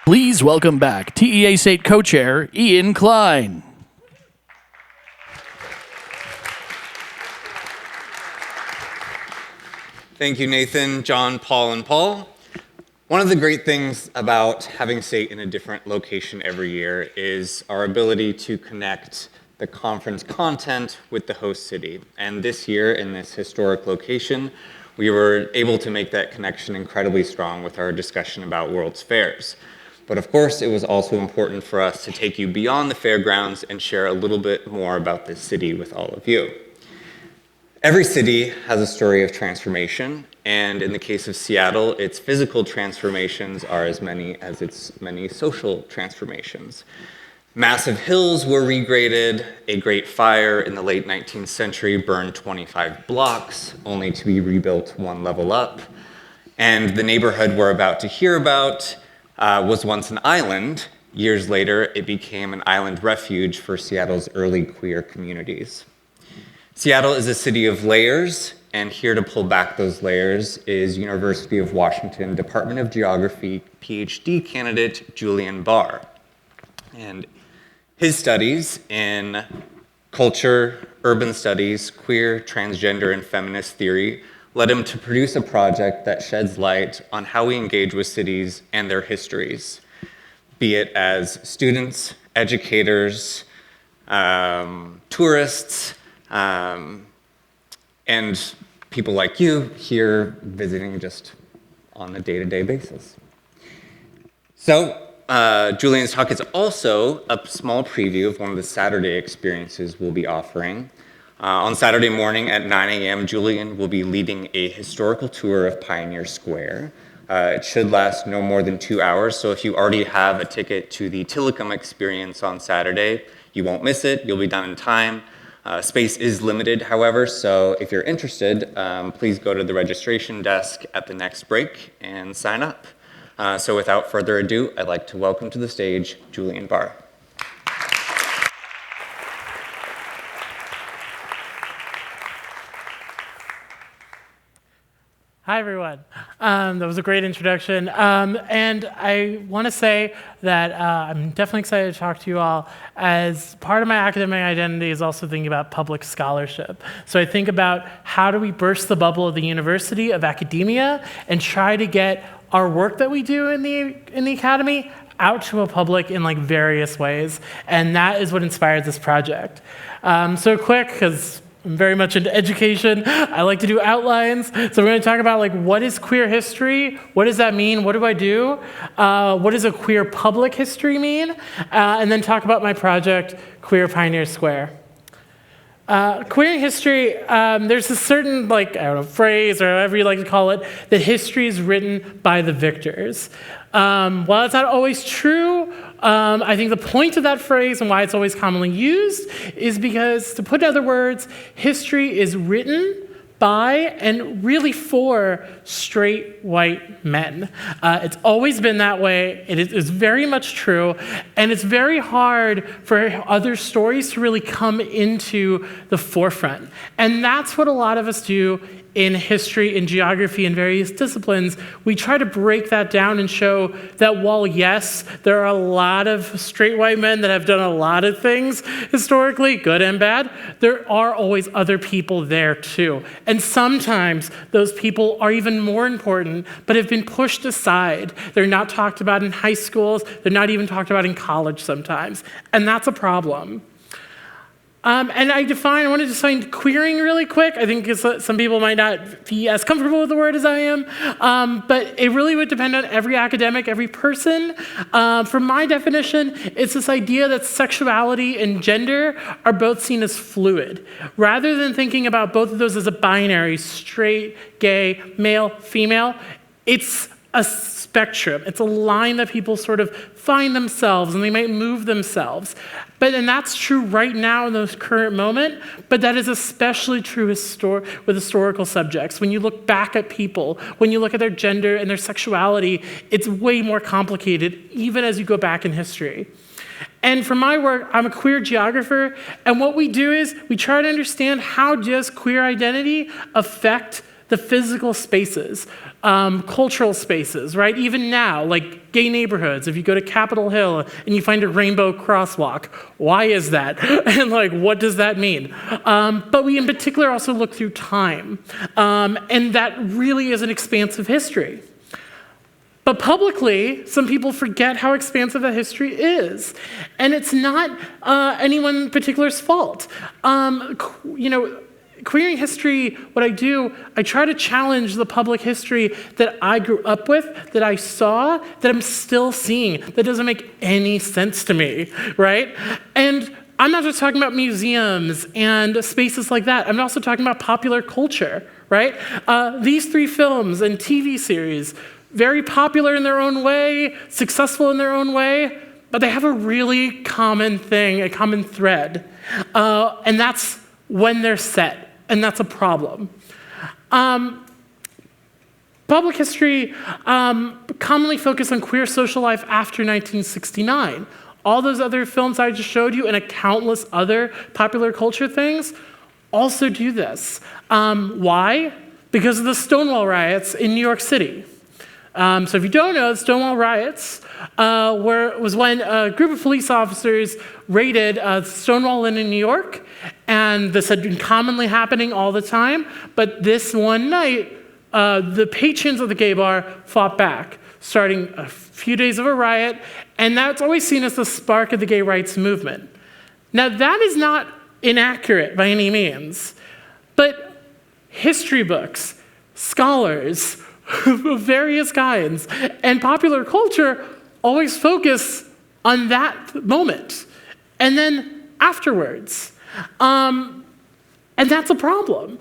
Please welcome back TEA SATE co-chair Ian Klein. Thank you, Nathan, John, Paul, and Paul. One of the great things about having SATE in a different location every year is our ability to connect the conference content with the host city. And this year, in this historic location, we were able to make that connection incredibly strong with our discussion about World's Fairs. But of course, it was also important for us to take you beyond the fairgrounds and share a little bit more about this city with all of you. Every city has a story of transformation, and in the case of Seattle, its physical transformations are as many as its many social transformations. Massive hills were regraded, a great fire in the late 19th century burned 25 blocks, only to be rebuilt one level up, and the neighborhood we're about to hear about was once an island. Years later, it became an island refuge for Seattle's early queer communities. Seattle is a city of layers, and here to pull back those layers is University of Washington Department of Geography PhD candidate Julian Barr. And his studies in culture, urban studies, queer, transgender, and feminist theory led him to produce a project that sheds light on how we engage with cities and their histories, be it as students, educators, tourists, and people like you here visiting just on a day-to-day basis. So Julian's talk is also a small preview of one of the Saturday experiences we'll be offering. On Saturday morning at 9 a.m., Julian will be leading a historical tour of Pioneer Square. It should last no more than 2 hours, so if you already have a ticket to the Tillicum experience on Saturday, you won't miss it, you'll be done in time. Space is limited, however, so if you're interested, please go to the registration desk at the next break and sign up. So without further ado, I'd like to welcome to the stage Julian Barr. Hi, everyone. That was a great introduction. And I want to say that I'm definitely excited to talk to you all, as part of my academic identity is also thinking about public scholarship. So I think about how do we burst the bubble of the university, of academia, and try to get our work that we do in the academy out to a public in various ways. And that is what inspired this project. So quick, because I'm very much into education. I like to do outlines. So we're going to talk about what is queer history? What does that mean? What do I do? What does a queer public history mean? And then talk about my project, Queer Pioneer Square. Queer history, there's a certain, phrase, or whatever you like to call it, that history is written by the victors. While it's not always true, I think the point of that phrase and why it's always commonly used is because, to put in other words, history is written by and really for straight white men. It's always been that way. It is very much true, and it's very hard for other stories to really come into the forefront. And that's what a lot of us do in history, in geography, in various disciplines. We try to break that down and show that while, yes, there are a lot of straight white men that have done a lot of things historically, good and bad, there are always other people there too. And sometimes those people are even more important, but have been pushed aside. They're not talked about in high schools. They're not even talked about in college sometimes. And that's a problem. And I want to define queering really quick. I think some people might not be as comfortable with the word as I am, but it really would depend on every academic, every person. From my definition, it's this idea that sexuality and gender are both seen as fluid. Rather than thinking about both of those as a binary, straight, gay, male, female, it's a spectrum. It's a line that people sort of find themselves, and they might move themselves. And that's true right now in the current moment, but that is especially true with historical subjects. When you look back at people, when you look at their gender and their sexuality, it's way more complicated, even as you go back in history. And for my work, I'm a queer geographer, and what we do is we try to understand how does queer identity affect the physical spaces, cultural spaces, right? Even now, like gay neighborhoods, if you go to Capitol Hill and you find a rainbow crosswalk, why is that? And like, what does that mean? But we in particular also look through time, and that really is an expansive history. But publicly, some people forget how expansive that history is. And it's not anyone in particular's fault. Queering history, what I do, I try to challenge the public history that I grew up with, that I saw, that I'm still seeing, that doesn't make any sense to me, right? And I'm not just talking about museums and spaces like that. I'm also talking about popular culture, right? These 3 films and TV series, very popular in their own way, successful in their own way, but they have a really common thing, a common thread. And that's when they're set, and that's a problem. Public history commonly focused on queer social life after 1969. All those other films I just showed you and countless other popular culture things also do this. Why? Because of the Stonewall riots in New York City. So if you don't know, the Stonewall riots was when a group of police officers raided Stonewall Inn in New York, and this had been commonly happening all the time, but this one night, the patrons of the gay bar fought back, starting a few days of a riot, and that's always seen as the spark of the gay rights movement. Now that is not inaccurate by any means, but history books, scholars, of various kinds, and popular culture always focus on that moment, and then afterwards. And that's a problem,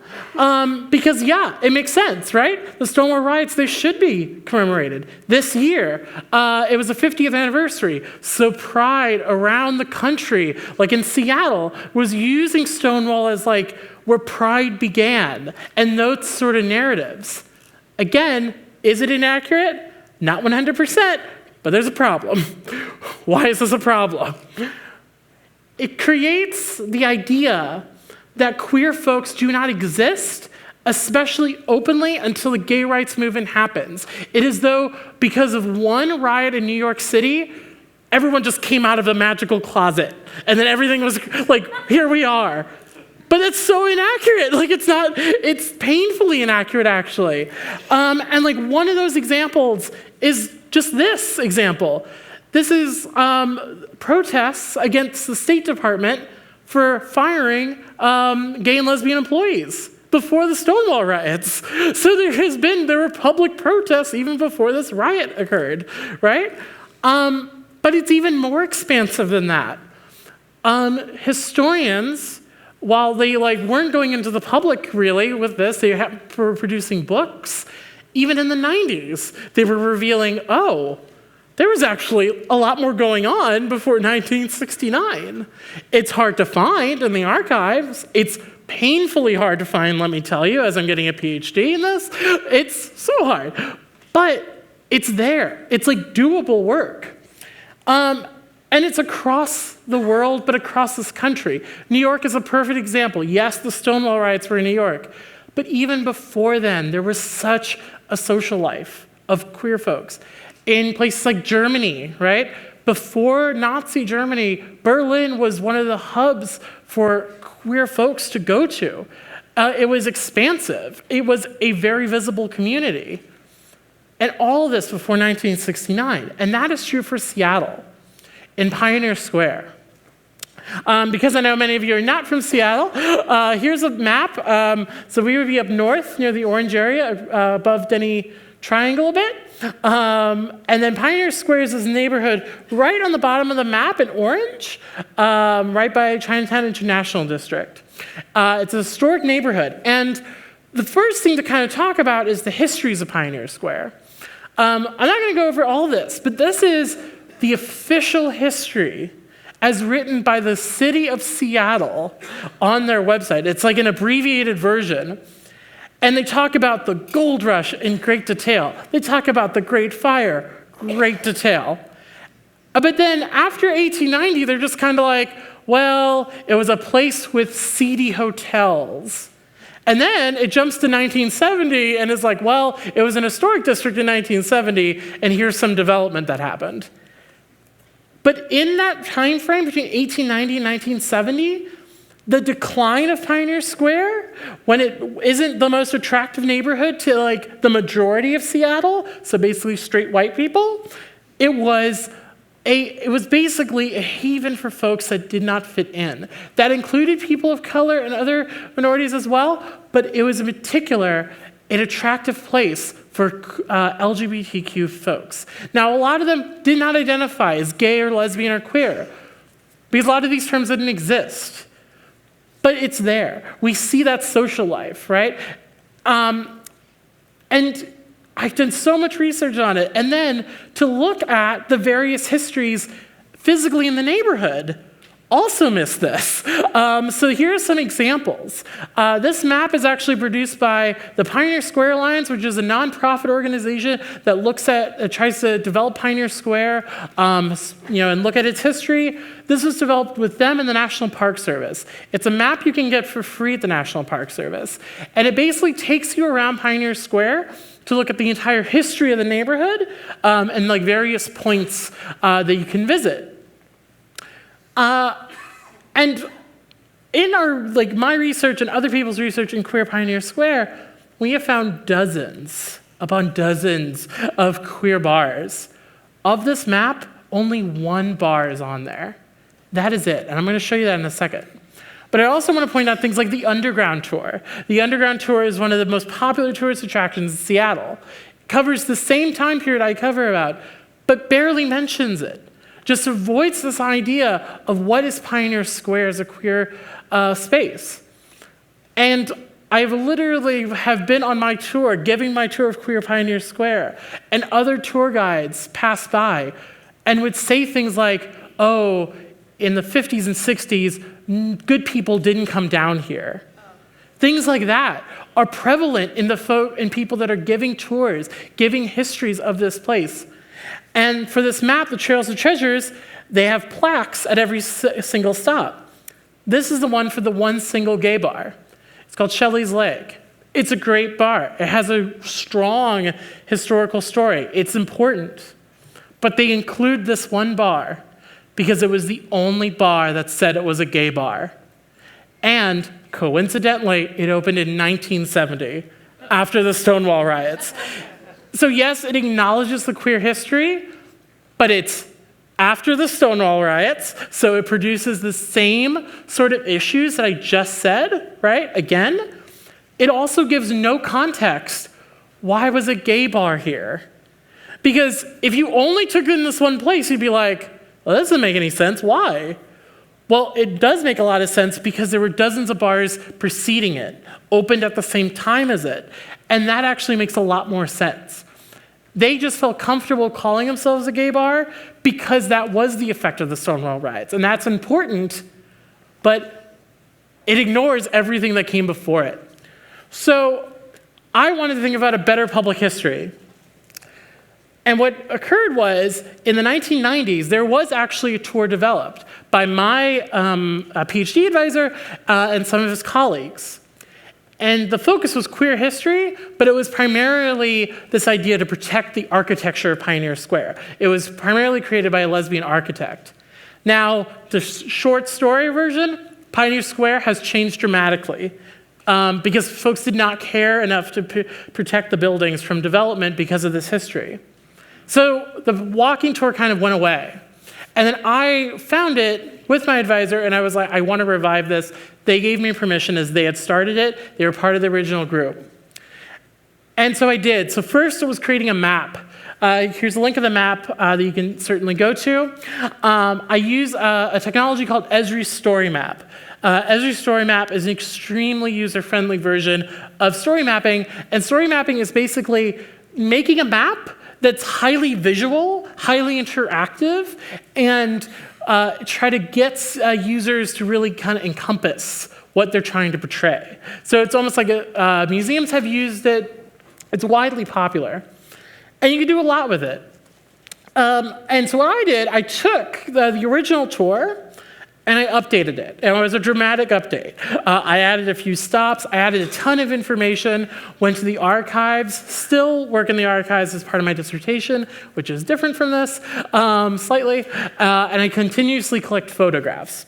because yeah, it makes sense, right? The Stonewall riots, they should be commemorated. This year, it was the 50th anniversary, so Pride around the country, like in Seattle, was using Stonewall as like where Pride began, and those sort of narratives. Again, is it inaccurate? Not 100%, but there's a problem. Why is this a problem? It creates the idea that queer folks do not exist, especially openly, until the gay rights movement happens. It is though, because of one riot in New York City, everyone just came out of a magical closet, and then everything was like, here we are. But that's so inaccurate. Like it's painfully inaccurate actually. And like one of those examples is just this example. This is protests against the State Department for firing gay and lesbian employees before the Stonewall riots. So there were public protests even before this riot occurred, right? But it's even more expansive than that. Historians, while they weren't going into the public really with this, they were producing books. Even in the 90s, they were revealing, oh, there was actually a lot more going on before 1969. It's hard to find in the archives. It's painfully hard to find, let me tell you, as I'm getting a PhD in this. It's so hard, but it's there. It's like doable work. And it's across the world, but across this country. New York is a perfect example. Yes, the Stonewall riots were in New York, but even before then, there was such a social life of queer folks. In places like Germany, right? Before Nazi Germany, Berlin was one of the hubs for queer folks to go to. It was expansive. It was a very visible community. And all of this before 1969. And that is true for Seattle. In Pioneer Square. Because I know many of you are not from Seattle, here's a map. So we would be up north near the orange area, above Denny Triangle a bit. And then Pioneer Square is this neighborhood right on the bottom of the map in orange, right by Chinatown International District. It's a historic neighborhood. And the first thing to kind of talk about is the histories of Pioneer Square. I'm not going to go over all this, but this is the official history as written by the city of Seattle on their website. It's like an abbreviated version. And they talk about the gold rush in great detail. They talk about the Great Fire, great detail. But then after 1890, they're just kind of like, well, it was a place with seedy hotels. And then it jumps to 1970 and is like, well, it was an historic district in 1970, and here's some development that happened. But in that time frame between 1890 and 1970, the decline of Pioneer Square, when it isn't the most attractive neighborhood to like the majority of Seattle, so basically straight white people, it was basically a haven for folks that did not fit in. That included people of color and other minorities as well, but it was in particular an attractive place for LGBTQ folks. Now, a lot of them did not identify as gay or lesbian or queer, because a lot of these terms didn't exist. But it's there. We see that social life, right? And I've done so much research on it. And then to look at the various histories physically in the neighborhood, also missed this. So here are some examples. This map is actually produced by the Pioneer Square Alliance, which is a nonprofit organization that tries to develop Pioneer Square, and look at its history. This was developed with them and the National Park Service. It's a map you can get for free at the National Park Service. And it basically takes you around Pioneer Square to look at the entire history of the neighborhood and like various points that you can visit. And in my research and other people's research in Queer Pioneer Square, we have found dozens upon dozens of queer bars. Of this map, only one bar is on there. That is it, and I'm going to show you that in a second. But I also want to point out things like the Underground Tour. The Underground Tour is one of the most popular tourist attractions in Seattle. It covers the same time period I cover about, but barely mentions it. Just avoids this idea of what is Pioneer Square as a queer space. And I literally have been on my tour, giving my tour of Queer Pioneer Square, and other tour guides pass by and would say things like, oh, in the 50s and 60s, good people didn't come down here. Things like that are prevalent in people that are giving tours, giving histories of this place. And for this map, the Trails of Treasures, they have plaques at every single stop. This is the one for the one single gay bar. It's called Shelley's Leg. It's a great bar. It has a strong historical story. It's important. But they include this one bar because it was the only bar that said it was a gay bar. And coincidentally, it opened in 1970 after the Stonewall riots. So yes, it acknowledges the queer history, but it's after the Stonewall riots, so it produces the same sort of issues that I just said, right? Again, it also gives no context. Why was a gay bar here? Because if you only took it in this one place, you'd be like, well, that doesn't make any sense. Why? Well, it does make a lot of sense because there were dozens of bars preceding it, opened at the same time as it. And that actually makes a lot more sense. They just felt comfortable calling themselves a gay bar because that was the effect of the Stonewall riots. And that's important, but it ignores everything that came before it. So I wanted to think about a better public history. And what occurred was, in the 1990s, there was actually a tour developed by my PhD advisor and some of his colleagues. And the focus was queer history, but it was primarily this idea to protect the architecture of Pioneer Square. It was primarily created by a lesbian architect. Now, the short story version, Pioneer Square has changed dramatically because folks did not care enough to protect the buildings from development because of this history. So the walking tour kind of went away. And then I found it with my advisor, and I was like, I want to revive this. They gave me permission as they had started it. They were part of the original group. And so I did. So first it was creating a map. Here's a link of the map that you can certainly go to. I use a technology called Esri's Story Map. Esri's Story Map is an extremely user-friendly version of story mapping. And story mapping is basically making a map that's highly visual, highly interactive, and try to get users to really kind of encompass what they're trying to portray. So it's almost like museums have used it. It's widely popular. And you can do a lot with it. And so what I did, I took the original tour, and I updated it. And it was a dramatic update. I added a few stops. I added a ton of information, went to the archives, still work in the archives as part of my dissertation, which is different from this slightly. And I continuously collect photographs.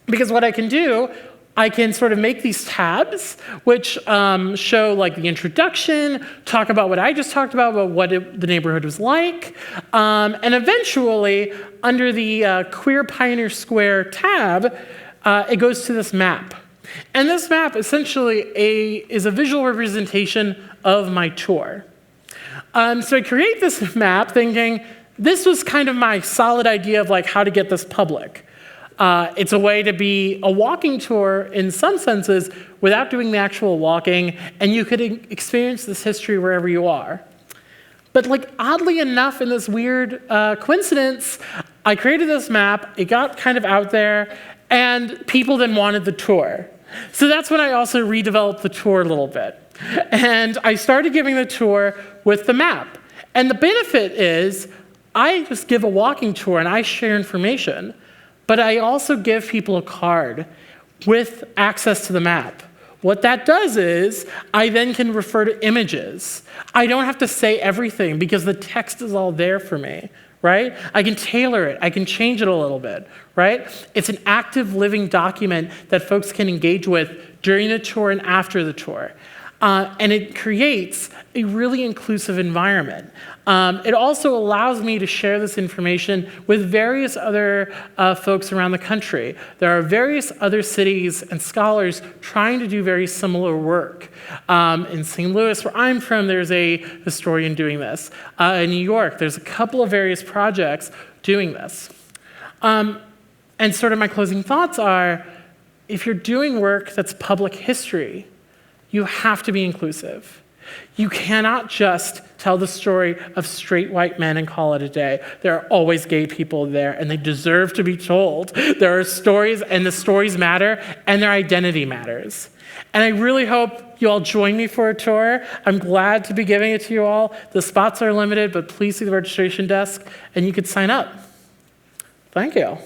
Because what I can do, I can sort of make these tabs, which show like the introduction, talk about what I just talked about what the neighborhood was like, and eventually, under the Queer Pioneer Square tab, it goes to this map. And this map essentially is a visual representation of my tour. So I create this map thinking, this was kind of my solid idea of like how to get this public. It's a way to be a walking tour in some senses without doing the actual walking, and you could experience this history wherever you are. But like oddly enough, in this weird coincidence, I created this map, it got kind of out there, and people then wanted the tour. So that's when I also redeveloped the tour a little bit. And I started giving the tour with the map. And the benefit is, I just give a walking tour and I share information. But I also give people a card with access to the map. What that does is, I then can refer to images. I don't have to say everything because the text is all there for me, right? I can tailor it, I can change it a little bit, right? It's an active living document that folks can engage with during the tour and after the tour. And it creates a really inclusive environment. It also allows me to share this information with various other folks around the country. There are various other cities and scholars trying to do very similar work. In St. Louis, where I'm from, there's a historian doing this. In New York, there's a couple of various projects doing this. And sort of my closing thoughts are, if you're doing work that's public history, you have to be inclusive. You cannot just tell the story of straight white men and call it a day. There are always gay people there, and they deserve to be told. There are stories, and the stories matter, and their identity matters. And I really hope you all join me for a tour. I'm glad to be giving it to you all. The spots are limited, but please see the registration desk, and you could sign up. Thank you.